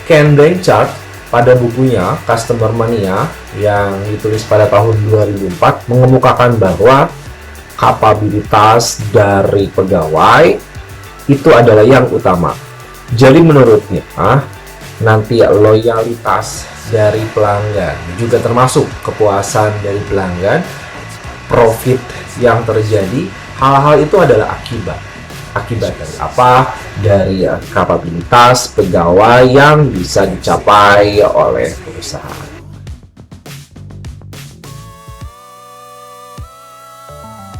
Ken Blanchard pada bukunya Customer Mania yang ditulis pada tahun 2004 mengemukakan bahwa kapabilitas dari pegawai itu adalah yang utama. Jadi menurutnya, nanti loyalitas dari pelanggan juga termasuk kepuasan dari pelanggan, profit yang terjadi, hal-hal itu adalah akibat dari apa? Dari kapabilitas pegawai yang bisa dicapai oleh perusahaan.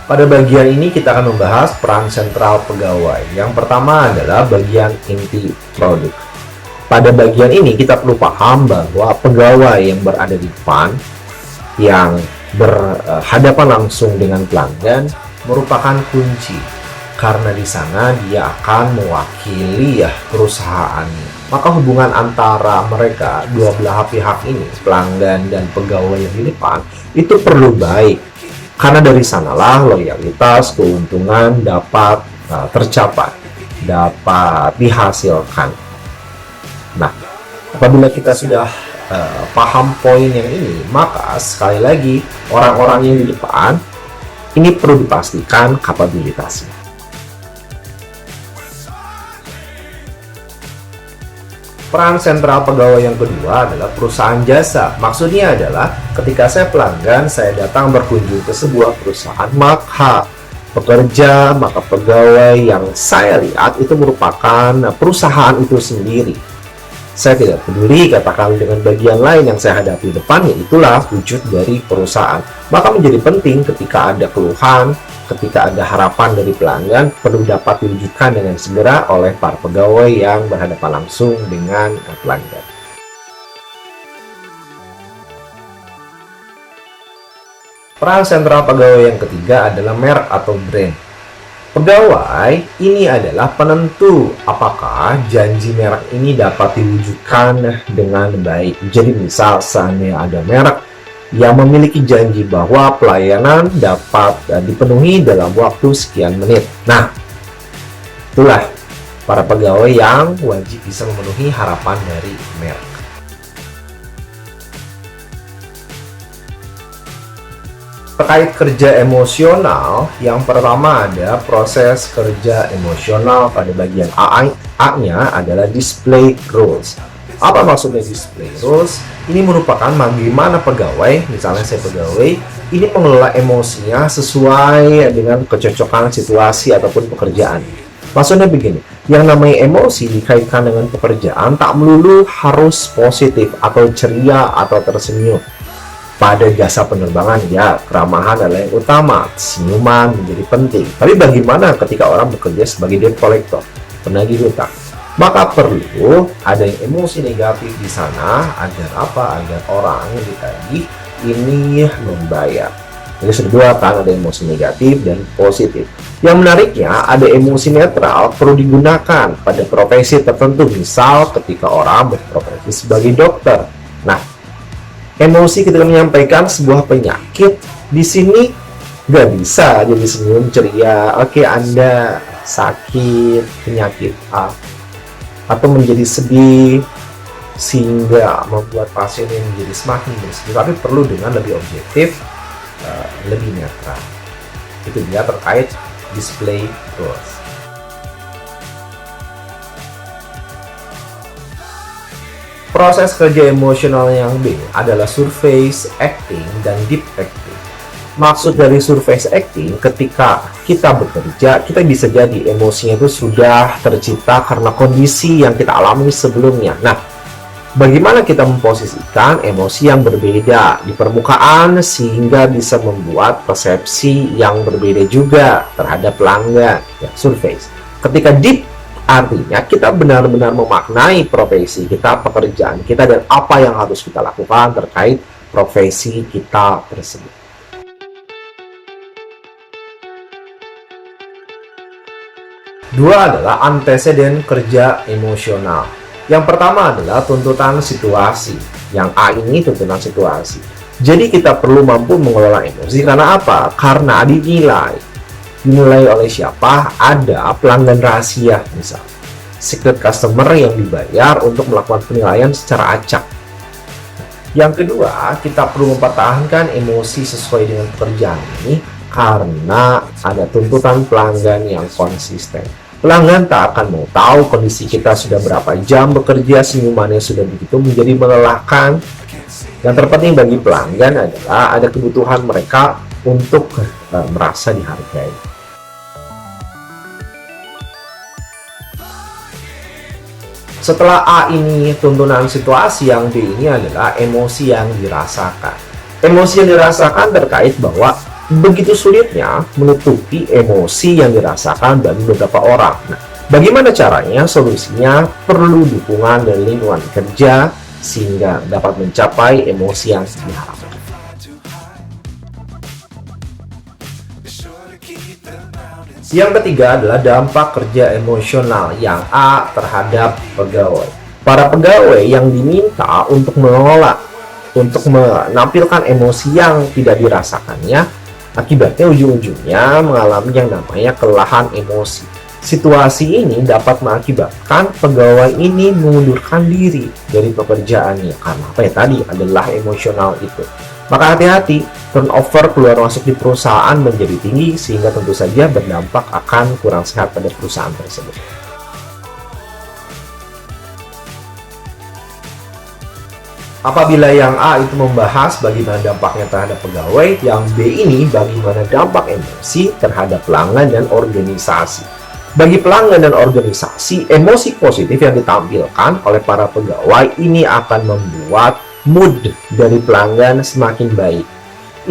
Pada bagian ini kita akan membahas peran sentral pegawai. Yang pertama adalah bagian inti produk. Pada bagian ini kita perlu paham bahwa pegawai yang berada di depan, yang berhadapan langsung dengan pelanggan merupakan kunci, karena di sana dia akan mewakili perusahaannya. Maka hubungan antara mereka, dua belah pihak ini, pelanggan dan pegawai yang di depan, itu perlu baik, karena dari sanalah loyalitas, keuntungan dapat tercapai, dapat dihasilkan. Nah, apabila kita sudah paham poin yang ini, maka sekali lagi orang-orang yang di depan ini perlu dipastikan kapabilitasnya. Peran sentral pegawai yang kedua adalah perusahaan jasa. Maksudnya adalah ketika saya pelanggan, saya datang berkunjung ke sebuah perusahaan, maka pegawai yang saya lihat itu merupakan perusahaan itu sendiri. Saya tidak peduli katakan dengan bagian lain yang saya hadapi depannya, itulah wujud dari perusahaan. Maka menjadi penting ketika ada keluhan, ketika ada harapan dari pelanggan, perlu dapat diwujudkan dengan segera oleh para pegawai yang berhadapan langsung dengan pelanggan. Peran sentral pegawai yang ketiga adalah merek atau brand. Pegawai ini adalah penentu apakah janji merek ini dapat diwujudkan dengan baik. Jadi misal seandainya ada merek yang memiliki janji bahwa pelayanan dapat dipenuhi dalam waktu sekian menit. Nah, itulah para pegawai yang wajib bisa memenuhi harapan dari merek. Terkait kerja emosional, yang pertama ada proses kerja emosional pada bagian A-nya adalah display rules. Apa maksudnya display rules? Ini merupakan bagaimana pegawai, misalnya saya pegawai, ini mengelola emosinya sesuai dengan kecocokan situasi ataupun pekerjaan. Maksudnya begini, yang namanya emosi dikaitkan dengan pekerjaan tak melulu harus positif atau ceria atau tersenyum. Pada jasa penerbangan, keramahan adalah yang utama, senyuman menjadi penting. Tapi bagaimana ketika orang bekerja sebagai debt collector, penagih hutang? Maka perlu ada yang emosi negatif di sana agar apa? Agar orang yang ditagih ini membayar. Jadi sudah dua kan, ada emosi negatif dan positif. Yang menariknya ada emosi netral perlu digunakan pada profesi tertentu. Misal ketika orang berprofesi sebagai dokter. Nah, emosi ketika menyampaikan sebuah penyakit di sini nggak bisa jadi senyum ceria. Oke, Anda sakit penyakit A, atau menjadi sedih sehingga membuat pasien yang menjadi semakin bersedih, tapi perlu dengan lebih objektif, lebih netral. Itu dia terkait display rules. Proses kerja emosional yang B adalah surface acting dan deep acting. Maksud dari surface acting, ketika kita bekerja, kita bisa jadi emosinya itu sudah tercipta karena kondisi yang kita alami sebelumnya. Nah, bagaimana kita memposisikan emosi yang berbeda di permukaan sehingga bisa membuat persepsi yang berbeda juga terhadap pelanggan, surface. Ketika deep, artinya kita benar-benar memaknai profesi kita, pekerjaan kita, dan apa yang harus kita lakukan terkait profesi kita tersebut. Dua adalah anteseden kerja emosional. Yang pertama adalah tuntutan situasi. Yang A ini tuntutan situasi. Jadi kita perlu mampu mengelola emosi karena apa? Karena dinilai oleh siapa? Ada pelanggan rahasia misal. secret customer yang dibayar untuk melakukan penilaian secara acak. Yang kedua, kita perlu mempertahankan emosi sesuai dengan pekerjaan ini karena ada tuntutan pelanggan yang konsisten. Pelanggan tak akan mau tahu kondisi kita sudah berapa jam bekerja, senyumannya sudah begitu menjadi melelahkan. Yang terpenting bagi pelanggan adalah ada kebutuhan mereka untuk merasa dihargai. Setelah A ini tuntunan situasi, yang B ini adalah emosi yang dirasakan. Emosi yang dirasakan terkait bahwa begitu sulitnya menutupi emosi yang dirasakan bagi beberapa orang. Nah, bagaimana caranya? Solusinya perlu dukungan dari lingkungan kerja sehingga dapat mencapai emosi yang diharapkan. Yang ketiga adalah dampak kerja emosional yang A terhadap pegawai. Para pegawai yang diminta untuk mengelola, untuk menampilkan emosi yang tidak dirasakannya, akibatnya ujung-ujungnya mengalami yang namanya kelelahan emosi. Situasi ini dapat mengakibatkan pegawai ini mengundurkan diri dari pekerjaannya karena apa ya tadi adalah emosional itu. Maka hati-hati, turnover keluar masuk di perusahaan menjadi tinggi sehingga tentu saja berdampak akan kurang sehat pada perusahaan tersebut. Apabila yang A itu membahas bagaimana dampaknya terhadap pegawai, yang B ini bagaimana dampak emosi terhadap pelanggan dan organisasi. Bagi pelanggan dan organisasi, emosi positif yang ditampilkan oleh para pegawai ini akan membuat mood dari pelanggan semakin baik.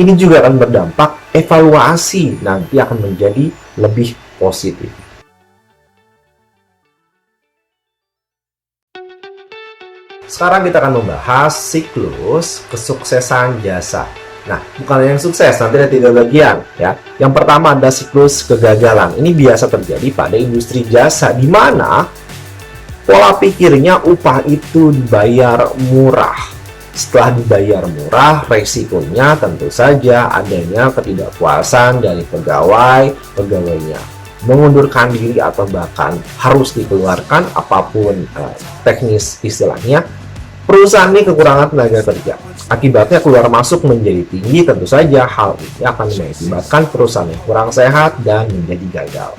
Ini juga akan berdampak evaluasi nanti akan menjadi lebih positif. Sekarang kita akan membahas siklus kesuksesan jasa. Nah, bukan yang sukses, nanti ada 3 bagian ya. Yang pertama ada siklus kegagalan. Ini biasa terjadi pada industri jasa di mana pola pikirnya upah itu dibayar murah. Setelah dibayar murah, resikonya tentu saja adanya ketidakpuasan dari pegawainya mengundurkan diri atau bahkan harus dikeluarkan, apapun teknis istilahnya. Perusahaan ini kekurangan tenaga kerja, akibatnya keluar masuk menjadi tinggi. Tentu saja hal ini akan mengakibatkan perusahaan yang kurang sehat dan menjadi gagal.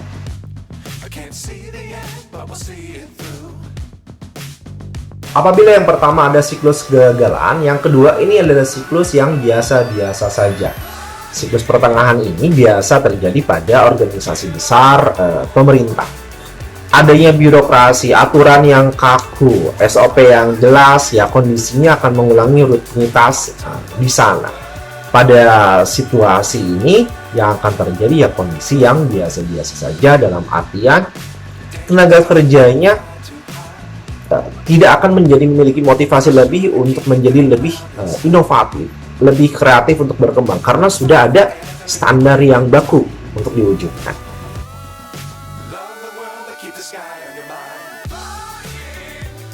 Apabila yang pertama ada siklus kegagalan, yang kedua ini adalah siklus yang biasa-biasa saja. Siklus pertengahan ini biasa terjadi pada organisasi besar pemerintah. Adanya birokrasi, aturan yang kaku, SOP yang jelas, ya kondisinya akan mengulangi rutinitas di sana. Pada situasi ini yang akan terjadi ya kondisi yang biasa-biasa saja, dalam artian tenaga kerjanya tidak akan memiliki motivasi lebih untuk menjadi lebih inovatif, lebih kreatif untuk berkembang karena sudah ada standar yang baku untuk diwujudkan.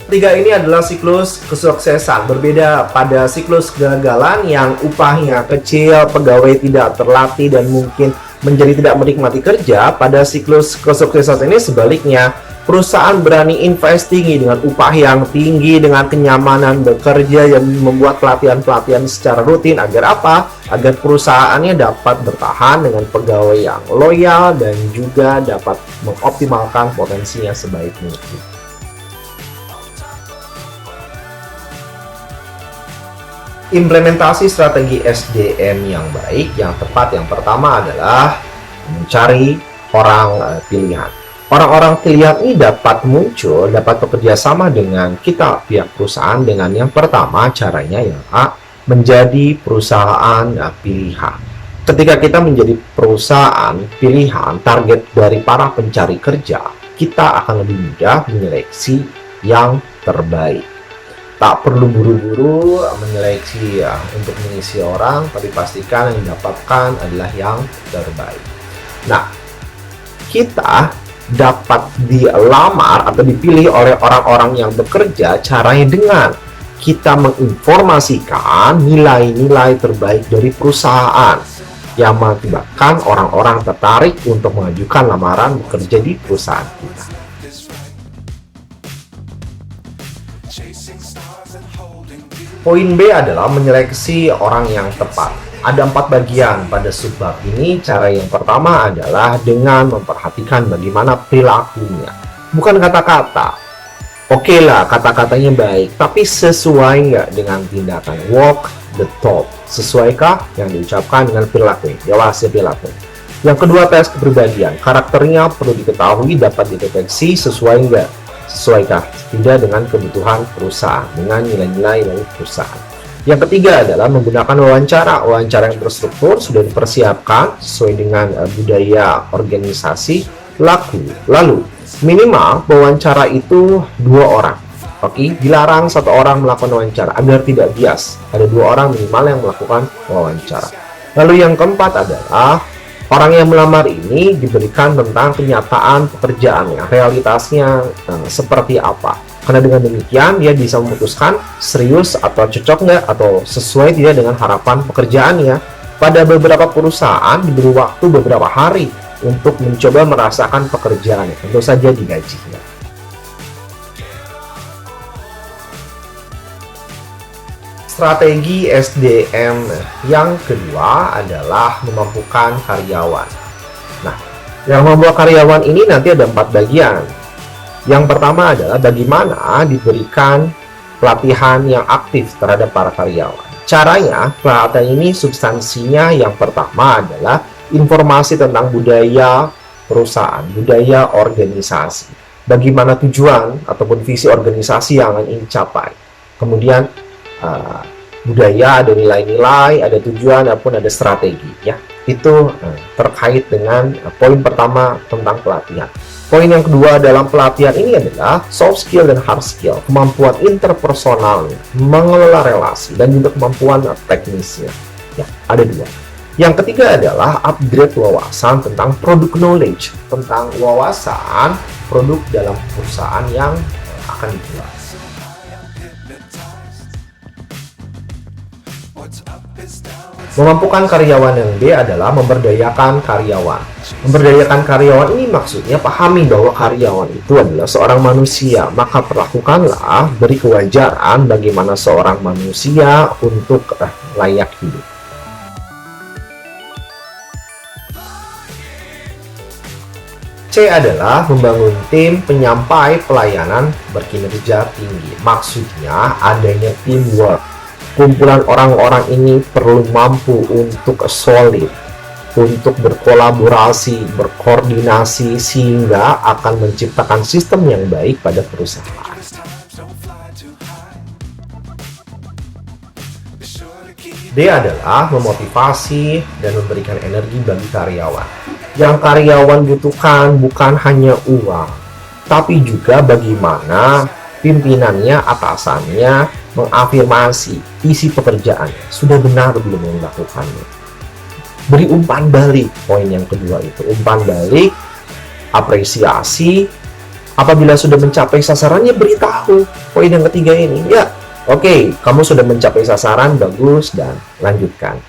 Ketiga ini adalah siklus kesuksesan. Berbeda pada siklus kegagalan yang upahnya kecil, pegawai tidak terlatih dan mungkin menjadi tidak menikmati kerja. Pada siklus kesuksesan ini sebaliknya, perusahaan berani invest tinggi dengan upah yang tinggi, dengan kenyamanan bekerja yang membuat pelatihan-pelatihan secara rutin. Agar apa? Agar perusahaannya dapat bertahan dengan pegawai yang loyal dan juga dapat mengoptimalkan potensinya sebaik mungkin. Implementasi strategi SDM yang baik, yang tepat, yang pertama adalah mencari orang pilihan. Orang-orang pilihan ini dapat muncul, dapat bekerja sama dengan kita pihak perusahaan dengan yang pertama caranya yang A, menjadi perusahaan pilihan. Ketika kita menjadi perusahaan pilihan, target dari para pencari kerja, kita akan lebih mudah menyeleksi yang terbaik. Tak perlu buru-buru menyeleksi untuk mengisi orang, tapi pastikan yang didapatkan adalah yang terbaik. Nah, kita dapat dilamar atau dipilih oleh orang-orang yang bekerja caranya dengan kita menginformasikan nilai-nilai terbaik dari perusahaan yang mengakibatkan orang-orang tertarik untuk mengajukan lamaran bekerja di perusahaan kita. Poin B adalah menyeleksi orang yang tepat. Ada 4 bagian pada subbab ini. Cara yang pertama adalah dengan memperhatikan bagaimana perilakunya. Bukan kata-kata. Oke lah, kata-katanya baik, tapi sesuai nggak dengan tindakan? Walk the talk. Sesuaikah yang diucapkan dengan perilaku? Jawab perilaku. Yang kedua, tes kepribadian. Karakternya perlu diketahui, dapat dideteksi sesuai nggak? Sesuaikah tidak dengan kebutuhan perusahaan, dengan nilai-nilai dari perusahaan. Yang ketiga adalah menggunakan wawancara. Wawancara yang terstruktur, sudah dipersiapkan sesuai dengan budaya organisasi, laku. Lalu, minimal wawancara itu 2 orang. Oke, dilarang 1 orang melakukan wawancara agar tidak bias. Ada 2 orang minimal yang melakukan wawancara. Lalu yang keempat adalah orang yang melamar ini diberikan tentang kenyataan pekerjaannya, realitasnya seperti apa. Karena dengan demikian dia bisa memutuskan serius atau cocok nggak atau sesuai tidak dengan harapan pekerjaannya. Pada beberapa perusahaan diberi waktu beberapa hari untuk mencoba merasakan pekerjaannya, tentu saja digajinya. Strategi SDM yang kedua adalah memampukan karyawan. Nah, yang membuat karyawan ini nanti ada 4 bagian. Yang pertama adalah bagaimana diberikan pelatihan yang aktif terhadap para karyawan. Caranya, pelatihan ini substansinya yang pertama adalah informasi tentang budaya perusahaan, budaya organisasi. Bagaimana tujuan ataupun visi organisasi yang ingin dicapai. Kemudian budaya, ada nilai-nilai, ada tujuan, ataupun ada strategi. Ya, itu terkait dengan poin pertama tentang pelatihan. Poin yang kedua dalam pelatihan ini adalah soft skill dan hard skill, kemampuan interpersonalnya, mengelola relasi, dan juga kemampuan teknisnya. Ya, ada 2. Yang ketiga adalah upgrade wawasan tentang product knowledge, tentang wawasan produk dalam perusahaan yang akan dijual. Memampukan karyawan yang B adalah memberdayakan karyawan. Memberdayakan karyawan ini maksudnya pahami bahwa karyawan itu adalah seorang manusia, maka perlakukanlah, beri kewajaran bagaimana seorang manusia untuk layak hidup. C adalah membangun tim penyampai pelayanan berkinerja tinggi. Maksudnya adanya teamwork. Kumpulan orang-orang ini perlu mampu untuk solid, untuk berkolaborasi, berkoordinasi, sehingga akan menciptakan sistem yang baik pada perusahaan. D adalah memotivasi dan memberikan energi bagi karyawan. Yang karyawan butuhkan bukan hanya uang, tapi juga bagaimana pimpinannya, atasannya mengafirmasi isi pekerjaan. Sudah benar belum melakukannya? Beri umpan balik. Poin yang kedua itu umpan balik, apresiasi. Apabila sudah mencapai sasarannya, beritahu. Poin yang ketiga ini, ya, oke, kamu sudah mencapai sasaran, bagus, dan lanjutkan.